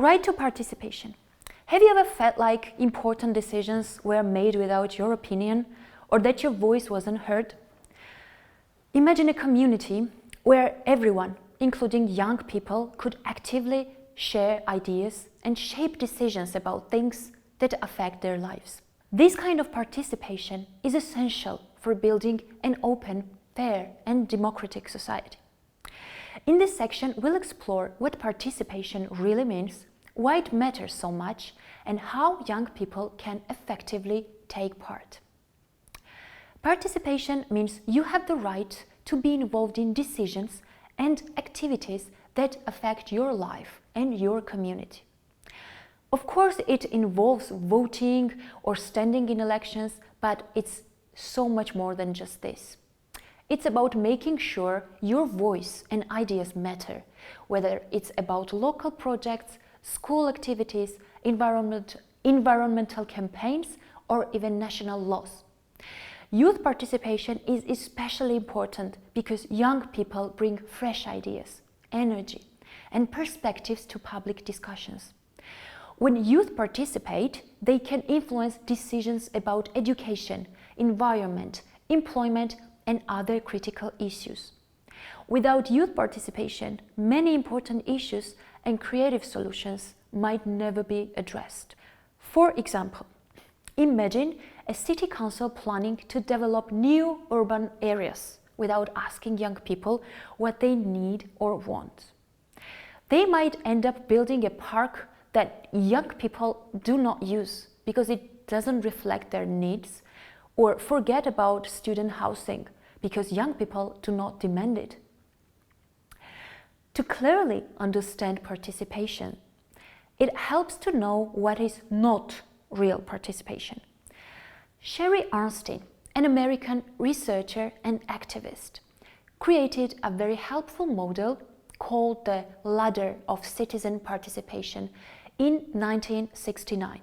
Right to participation. Have you ever felt like important decisions were made without your opinion, or that your voice wasn't heard? Imagine a community where everyone, including young people, could actively share ideas and shape decisions about things that affect their lives. This kind of participation is essential for building an open, fair, and democratic society. In this section, we'll explore what participation really means, why it matters so much, and how young people can effectively take part. Participation means you have the right to be involved in decisions and activities that affect your life and your community. Of course, it involves voting or standing in elections, but it's so much more than just this. It's about making sure your voice and ideas matter, whether it's about local projects, school activities, environmental campaigns, or even national laws. Youth participation is especially important because young people bring fresh ideas, energy, and perspectives to public discussions. When youth participate, they can influence decisions about education, environment, employment, and other critical issues. Without youth participation, many important issues and creative solutions might never be addressed. For example, imagine a city council planning to develop new urban areas without asking young people what they need or want. They might end up building a park that young people do not use because it doesn't reflect their needs, or forget about student housing because young people do not demand it. To clearly understand participation, it helps to know what is not real participation. Sherry Arnstein, an American researcher and activist, created a very helpful model called the Ladder of Citizen Participation in 1969.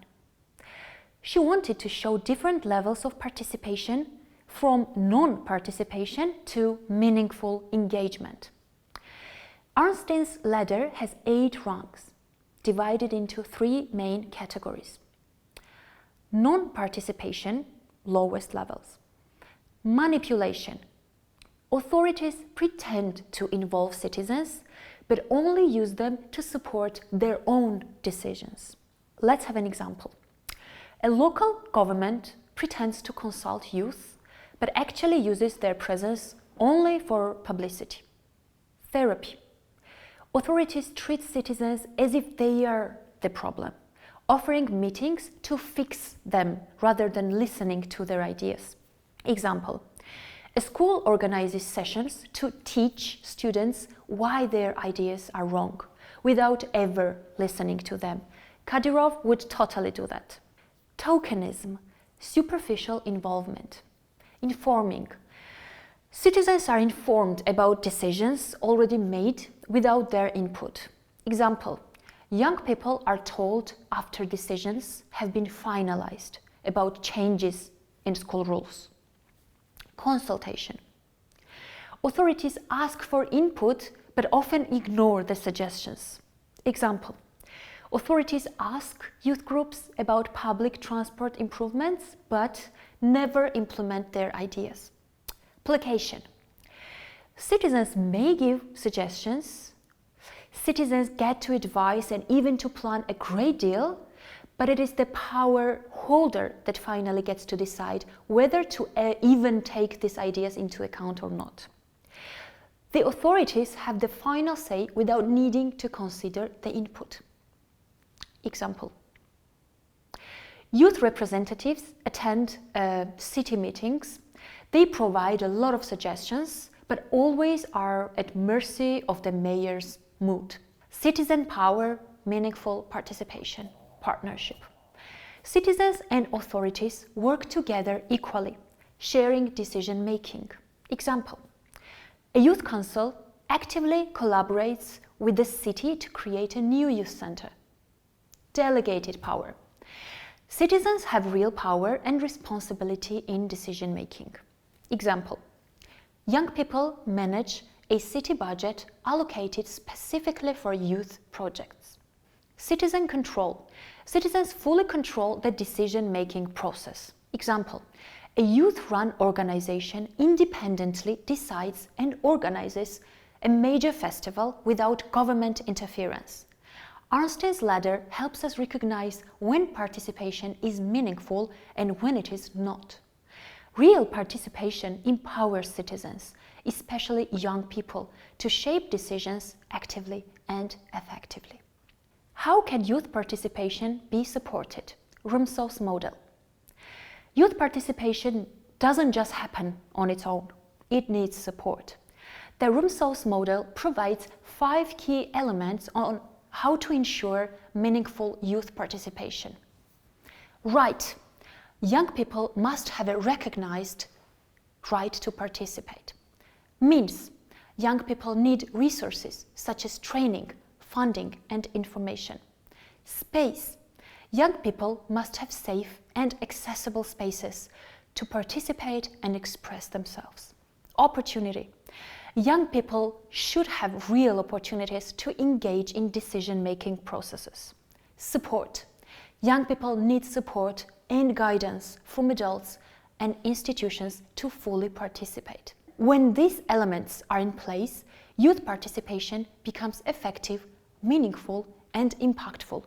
She wanted to show different levels of participation, from non-participation to meaningful engagement. Arnstein's ladder has 8 rungs, divided into 3 main categories. Non-participation, lowest levels. Manipulation. Authorities pretend to involve citizens, but only use them to support their own decisions. Let's have an example. A local government pretends to consult youth, but actually uses their presence only for publicity. Therapy. Authorities treat citizens as if they are the problem, offering meetings to fix them rather than listening to their ideas. Example: a school organizes sessions to teach students why their ideas are wrong, without ever listening to them. Kadyrov would totally do that. Tokenism, superficial involvement. Informing. Citizens are informed about decisions already made without their input. Example: young people are told after decisions have been finalized about changes in school rules. Consultation. Authorities ask for input but often ignore the suggestions. Example: authorities ask youth groups about public transport improvements but never implement their ideas. Placation. Citizens may give suggestions, citizens get to advise and even to plan a great deal, but it is the power holder that finally gets to decide whether to even take these ideas into account or not. The authorities have the final say without needing to consider the input. Example: youth representatives attend city meetings. They provide a lot of suggestions, but always are at mercy of the mayor's mood. Citizen power, meaningful participation, partnership. Citizens and authorities work together equally, sharing decision making. Example: a youth council actively collaborates with the city to create a new youth center. Delegated power. Citizens have real power and responsibility in decision making. Example: young people manage a city budget allocated specifically for youth projects. Citizen control. Citizens fully control the decision-making process. Example, a youth-run organization independently decides and organizes a major festival without government interference. Arnstein's ladder helps us recognize when participation is meaningful and when it is not. Real participation empowers citizens, especially young people, to shape decisions actively and effectively. How can youth participation be supported? Rumsow's model. Youth participation doesn't just happen on its own. It needs support. The Rumsow's model provides 5 key elements on how to ensure meaningful youth participation. Right. Young people must have a recognized right to participate. Means. Young people need resources such as training, funding, and information. Space. Young people must have safe and accessible spaces to participate and express themselves. Opportunity. Young people should have real opportunities to engage in decision-making processes. Support. Young people need support and guidance from adults and institutions to fully participate. When these elements are in place, youth participation becomes effective, meaningful, and impactful.